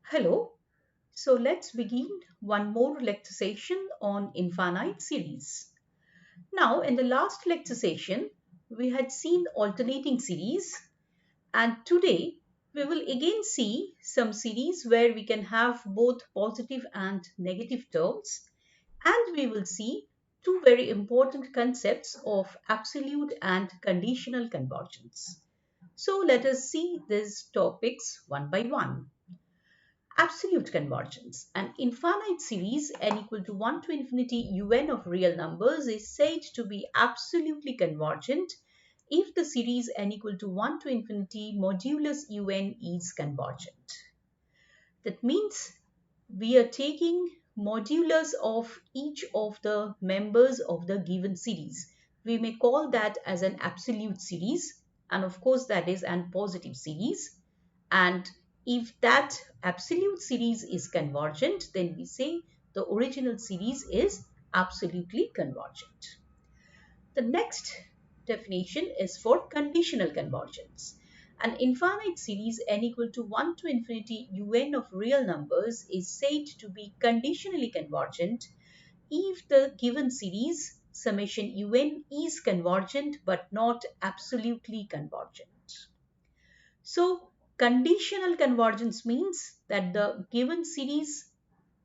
Hello, so let's begin one more lecture session on infinite series. Now, in the last lecture session, we had seen alternating series, and today we will again see some series where we can have both positive and negative terms, and we will see two very important concepts of absolute and conditional convergence. So, let us see these topics one by one. Absolute convergence. An infinite series n equal to 1 to infinity un of real numbers is said to be absolutely convergent if the series n equal to 1 to infinity modulus un is convergent. That means we are taking modulus of each of the members of the given series. We may call that as an absolute series, and of course that is an positive series. And if that absolute series is convergent, then we say the original series is absolutely convergent. The next definition is for conditional convergence. An infinite series n equal to 1 to infinity un of real numbers is said to be conditionally convergent if the given series summation un is convergent but not absolutely convergent. So conditional convergence means that the given series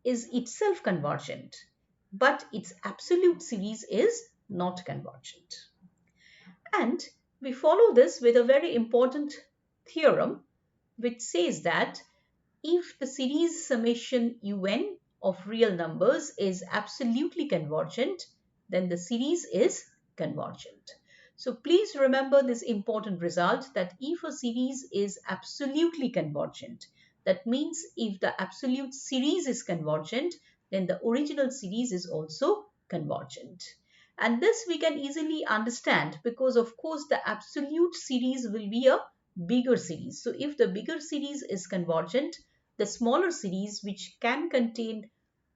is itself convergent, but its absolute series is not convergent. And we follow this with a very important theorem which says that if the series summation un of real numbers is absolutely convergent, then the series is convergent. So please remember this important result that if a series is absolutely convergent, that means if the absolute series is convergent, then the original series is also convergent. And this we can easily understand because of course the absolute series will be a bigger series. So if the bigger series is convergent, the smaller series, which can contain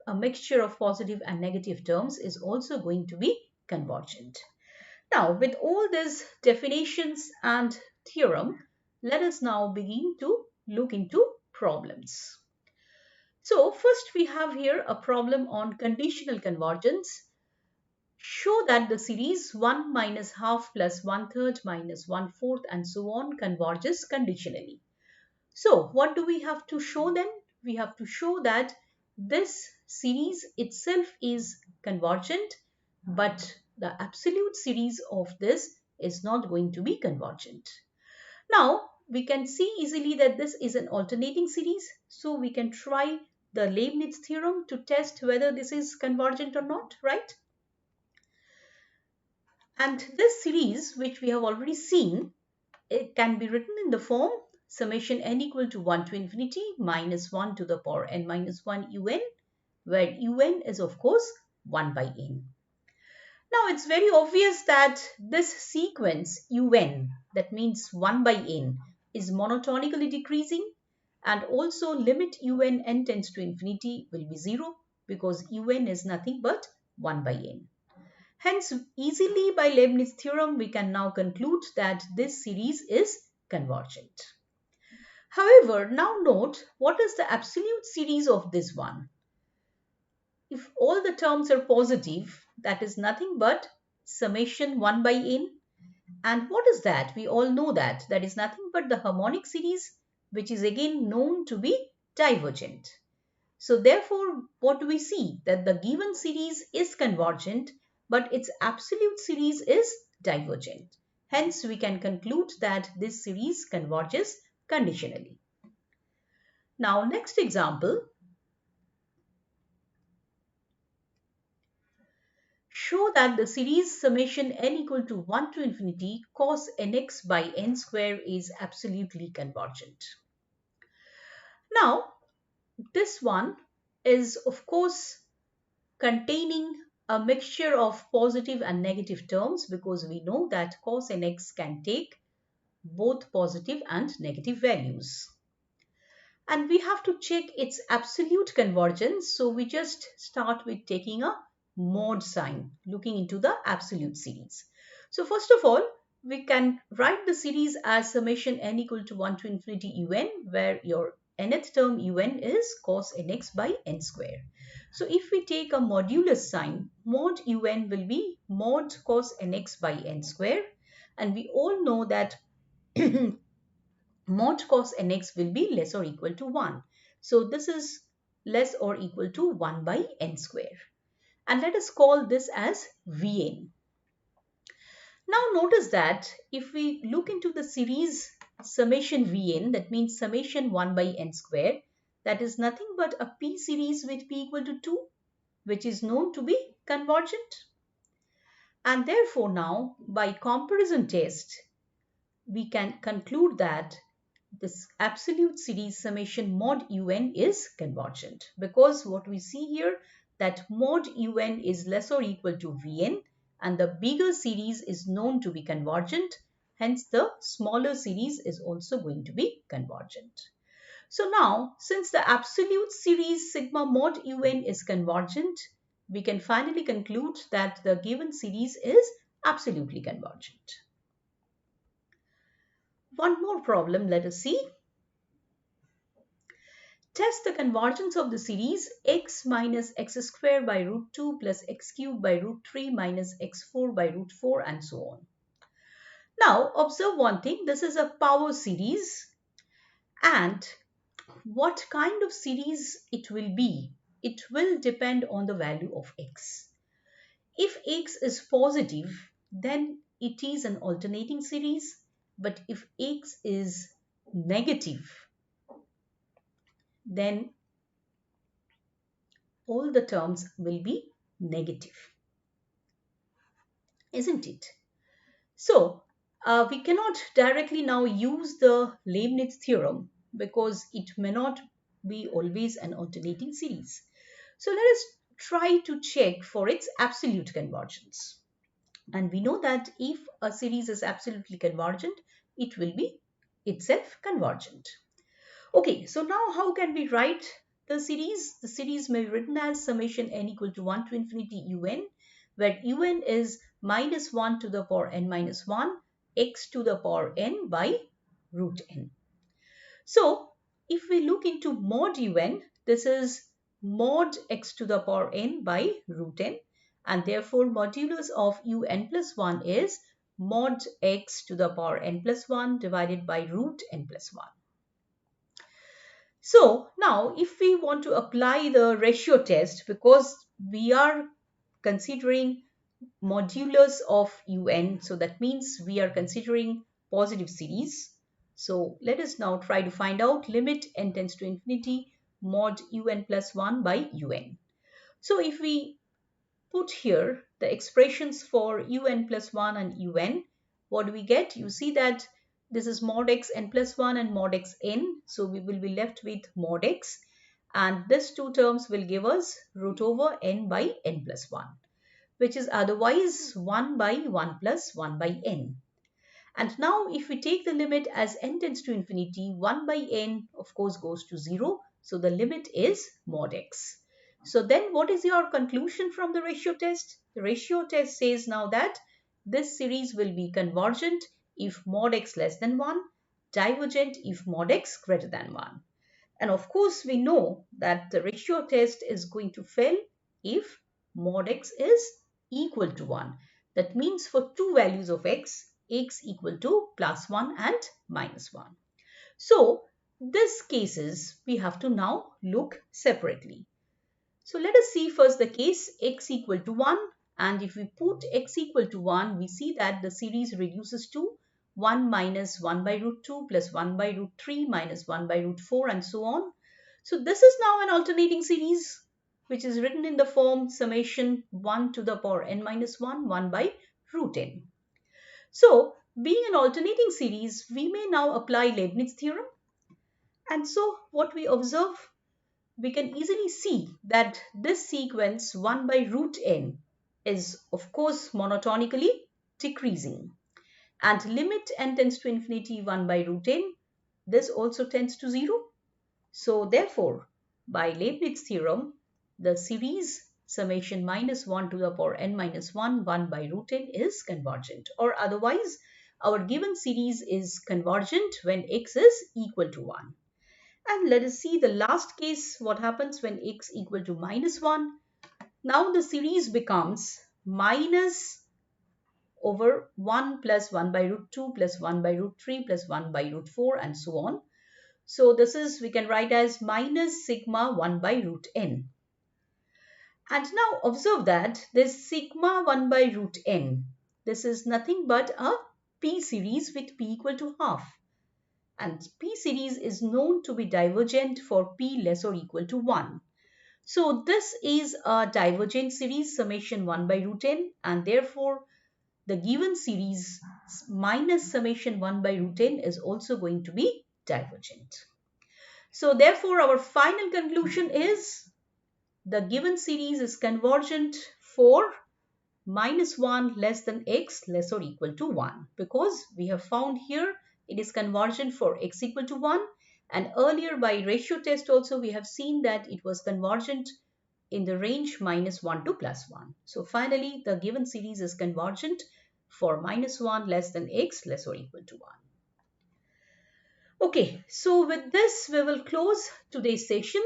a mixture of positive and negative terms, is also going to be convergent. Now, with all these definitions and theorem, let us now begin to look into problems. So first we have here a problem on conditional convergence. Show that the series 1 minus half plus 1/3 minus 1/4 and so on converges conditionally. So what do we have to show then? We have to show that this series itself is convergent, but the absolute series of this is not going to be convergent. Now, we can see easily that this is an alternating series, so we can try the Leibniz theorem to test whether this is convergent or not, right? And this series, which we have already seen, it can be written in the form summation n equal to 1 to infinity minus 1 to the power n minus 1 un, where un is of course 1 by n. Now it's very obvious that this sequence un, that means 1 by n, is monotonically decreasing, and also limit un n tends to infinity will be 0 because un is nothing but 1 by n. Hence, easily by Leibniz theorem, we can now conclude that this series is convergent. However, now note what is the absolute series of this one. If all the terms are positive, that is nothing but summation 1 by n. And what is that? We all know that. That is nothing but the harmonic series, which is again known to be divergent. So therefore, what do we see? That the given series is convergent, but its absolute series is divergent. Hence, we can conclude that this series converges conditionally. Now, next example. Show that the series summation n equal to 1 to infinity cos nx by n square is absolutely convergent. Now, this one is of course containing a mixture of positive and negative terms because we know that cos nx can take both positive and negative values. And we have to check its absolute convergence. So we just start with taking a mod sign, looking into the absolute series. So first of all, we can write the series as summation n equal to 1 to infinity un, where your nth term un is cos nx by n square. So if we take a modulus sign, mod un will be mod cos nx by n square, and we all know that mod cos nx will be less or equal to 1. So this is less or equal to 1 by n square. And let us call this as Vn. Now notice that if we look into the series summation Vn, that means summation 1 by n square, that is nothing but a P series with P equal to 2, which is known to be convergent. And therefore now, by comparison test, we can conclude that this absolute series summation mod un is convergent, because what we see here that mod un is less or equal to Vn, and the bigger series is known to be convergent, hence the smaller series is also going to be convergent. So now, since the absolute series sigma mod un is convergent, we can finally conclude that the given series is absolutely convergent. One more problem, let us see. Test the convergence of the series x minus x squared by root 2 plus x cubed by root 3 minus x4 by root 4 and so on. Now observe one thing, this is a power series, and what kind of series it will be, it will depend on the value of x. If x is positive, then it is an alternating series, but if x is negative, then all the terms will be negative, isn't it? So we cannot directly now use the Leibniz theorem because it may not be always an alternating series. So let us try to check for its absolute convergence. And we know that if a series is absolutely convergent, it will be itself convergent. Okay, so now how can we write the series? The series may be written as summation n equal to 1 to infinity un, where un is minus 1 to the power n minus 1, x to the power n by root n. So if we look into mod un, this is mod x to the power n by root n, and therefore modulus of un plus 1 is mod x to the power n plus 1 divided by root n plus 1. So now if we want to apply the ratio test, because we are considering modulus of un, so that means we are considering positive series. So let us now try to find out limit n tends to infinity mod un plus 1 by un. So if we put here the expressions for un plus 1 and un, what do we get? You see that this is mod x n plus 1 and mod x n. So we will be left with mod x, and these two terms will give us root over n by n plus 1, which is otherwise 1 by 1 plus 1 by n. And now if we take the limit as n tends to infinity, 1 by n of course goes to 0. So the limit is mod x. So then what is your conclusion from the ratio test? The ratio test says now that this series will be convergent if mod x less than 1, divergent if mod x greater than 1. And of course we know that the ratio test is going to fail if mod x is equal to 1. That means for two values of x, x equal to plus 1 and minus 1. So these cases we have to now look separately. So let us see first the case x equal to 1, and if we put x equal to 1, we see that the series reduces to 1 minus 1 by root 2 plus 1 by root 3 minus 1 by root 4 and so on. So this is now an alternating series which is written in the form summation 1 to the power n minus 1, 1 by root n. So being an alternating series, we may now apply Leibniz theorem. And so what we observe, we can easily see that this sequence 1 by root n is of course monotonically decreasing, and limit n tends to infinity 1 by root n, this also tends to 0. So therefore by Leibniz theorem, the series summation minus 1 to the power n minus 1, 1 by root n is convergent, or otherwise our given series is convergent when x is equal to 1. And And let us see the last case, what happens when x equal to minus 1. Now the series becomes minus over 1 plus 1 by root 2 plus 1 by root 3 plus 1 by root 4 and so on. So this is, we can write as minus sigma 1 by root n. And now observe that this sigma 1 by root n, this is nothing but a p series with p equal to half. And p series is known to be divergent for p less or equal to 1. So this is a divergent series summation 1 by root n, and therefore the given series minus summation 1 by root n is also going to be divergent. So therefore our final conclusion is the given series is convergent for minus 1 less than x less or equal to 1, because we have found here it is convergent for x equal to 1, and earlier by ratio test also we have seen that it was convergent in the range minus 1 to plus 1. So finally the given series is convergent for minus 1 less than x less or equal to 1. Okay, so with this we will close today's session,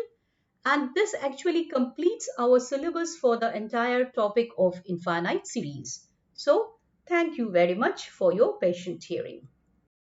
and this actually completes our syllabus for the entire topic of infinite series. So thank you very much for your patient hearing.